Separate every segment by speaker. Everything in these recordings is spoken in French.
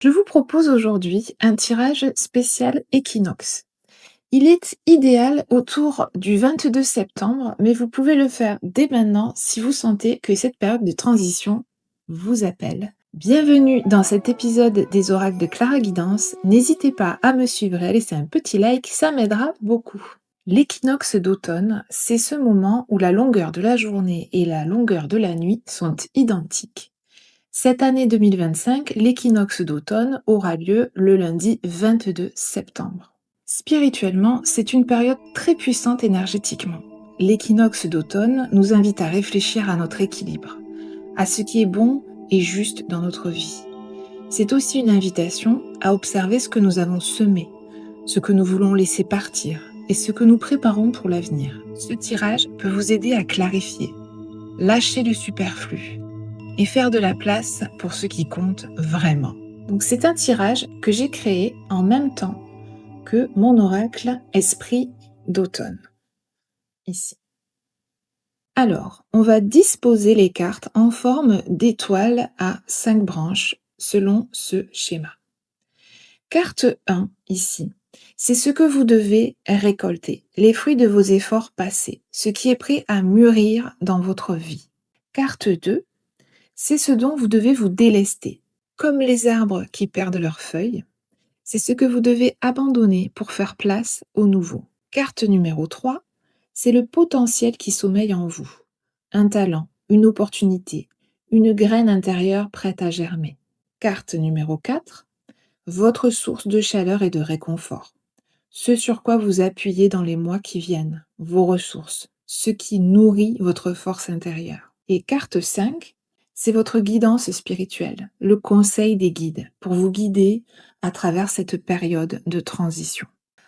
Speaker 1: Je vous propose aujourd'hui un tirage spécial équinoxe. Il est idéal autour du 22 septembre, mais vous pouvez le faire dès maintenant si vous sentez que cette période de transition vous appelle. Bienvenue dans cet épisode des oracles de Clara Guidance. N'hésitez pas à me suivre et à laisser un petit like, ça m'aidera beaucoup. L'équinoxe d'automne, c'est ce moment où la longueur de la journée et la longueur de la nuit sont identiques. Cette année 2025, l'équinoxe d'automne aura lieu le lundi 22 septembre. Spirituellement, c'est une période très puissante énergétiquement. L'équinoxe d'automne nous invite à réfléchir à notre équilibre, à ce qui est bon et juste dans notre vie. C'est aussi une invitation à observer ce que nous avons semé, ce que nous voulons laisser partir et ce que nous préparons pour l'avenir. Ce tirage peut vous aider à clarifier, lâcher le superflu et faire de la place pour ce qui compte vraiment. Donc c'est un tirage que j'ai créé en même temps que mon oracle Esprit d'automne, ici. Alors, on va disposer les cartes en forme d'étoiles à 5 branches selon ce schéma. Carte 1, ici, c'est ce que vous devez récolter, les fruits de vos efforts passés, ce qui est prêt à mûrir dans votre vie. Carte 2, c'est ce dont vous devez vous délester. Comme les arbres qui perdent leurs feuilles, c'est ce que vous devez abandonner pour faire place au nouveau. Carte numéro 3, c'est le potentiel qui sommeille en vous. Un talent, une opportunité, une graine intérieure prête à germer. Carte numéro 4, votre source de chaleur et de réconfort. Ce sur quoi vous appuyez dans les mois qui viennent, vos ressources, ce qui nourrit votre force intérieure. Et carte 5, c'est votre guidance spirituelle, le conseil des guides, pour vous guider à travers cette période de transition.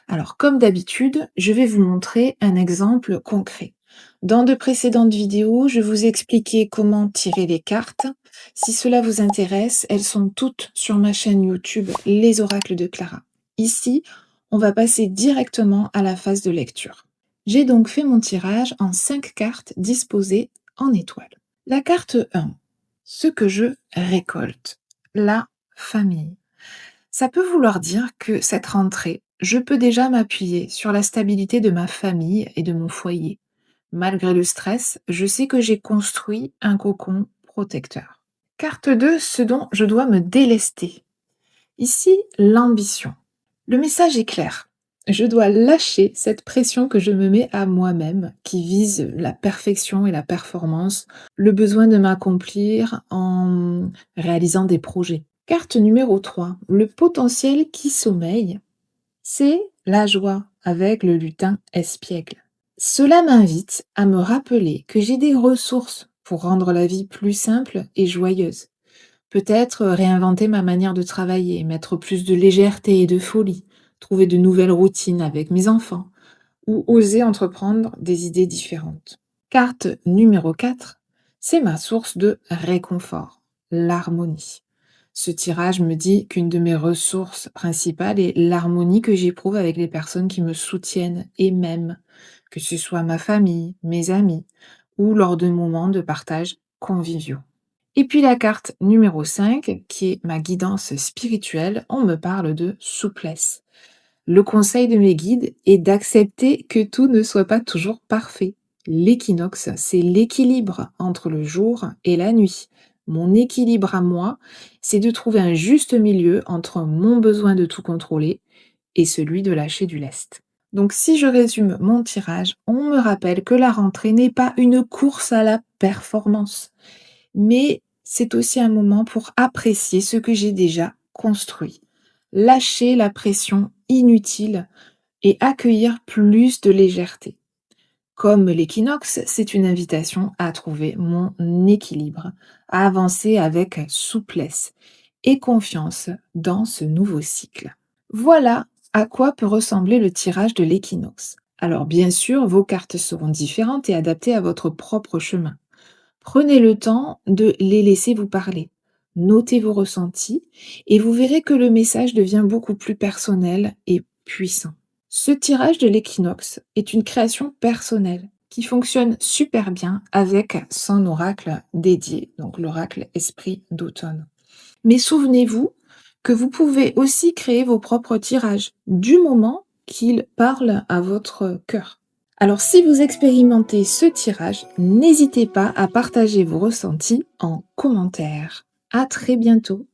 Speaker 1: Alors, comme d'habitude, je vais vous montrer un exemple concret. Dans de précédentes vidéos, je vous ai expliqué comment tirer les cartes. Si cela vous intéresse, elles sont toutes sur ma chaîne YouTube Les Oracles de Clara. Ici, on va passer directement à la phase de lecture. J'ai donc fait mon tirage en 5 cartes disposées en étoiles. La carte 1, ce que je récolte, la famille. Ça peut vouloir dire que cette rentrée, je peux déjà m'appuyer sur la stabilité de ma famille et de mon foyer. Malgré le stress, je sais que j'ai construit un cocon protecteur. Carte 2, ce dont je dois me délester. Ici, l'ambition. Le message est clair. Je dois lâcher cette pression que je me mets à moi-même, qui vise la perfection et la performance, le besoin de m'accomplir en réalisant des projets. Carte numéro 3, le potentiel qui sommeille, c'est la joie avec le lutin espiègle. Cela m'invite à me rappeler que j'ai des ressources pour rendre la vie plus simple et joyeuse. Peut-être réinventer ma manière de travailler, mettre plus de légèreté et de folie, trouver de nouvelles routines avec mes enfants, ou oser entreprendre des idées différentes. Carte numéro 4, c'est ma source de réconfort, l'harmonie. Ce tirage me dit qu'une de mes ressources principales est l'harmonie que j'éprouve avec les personnes qui me soutiennent et m'aiment, que ce soit ma famille, mes amis, ou lors de moments de partage conviviaux. Et puis la carte numéro 5, qui est ma guidance spirituelle, on me parle de souplesse. Le conseil de mes guides est d'accepter que tout ne soit pas toujours parfait. L'équinoxe, c'est l'équilibre entre le jour et la nuit. Mon équilibre à moi, c'est de trouver un juste milieu entre mon besoin de tout contrôler et celui de lâcher du lest. Donc si je résume mon tirage, on me rappelle que la rentrée n'est pas une course à la performance, mais c'est aussi un moment pour apprécier ce que j'ai déjà construit, lâcher la pression inutile et accueillir plus de légèreté. Comme l'équinoxe, c'est une invitation à trouver mon équilibre, à avancer avec souplesse et confiance dans ce nouveau cycle. Voilà à quoi peut ressembler le tirage de l'équinoxe. Alors bien sûr, vos cartes seront différentes et adaptées à votre propre chemin. Prenez le temps de les laisser vous parler. Notez vos ressentis et vous verrez que le message devient beaucoup plus personnel et puissant. Ce tirage de l'équinoxe est une création personnelle qui fonctionne super bien avec son oracle dédié, donc l'oracle Esprit d'automne. Mais souvenez-vous que vous pouvez aussi créer vos propres tirages, du moment qu'ils parlent à votre cœur. Alors si vous expérimentez ce tirage, n'hésitez pas à partager vos ressentis en commentaire. À très bientôt.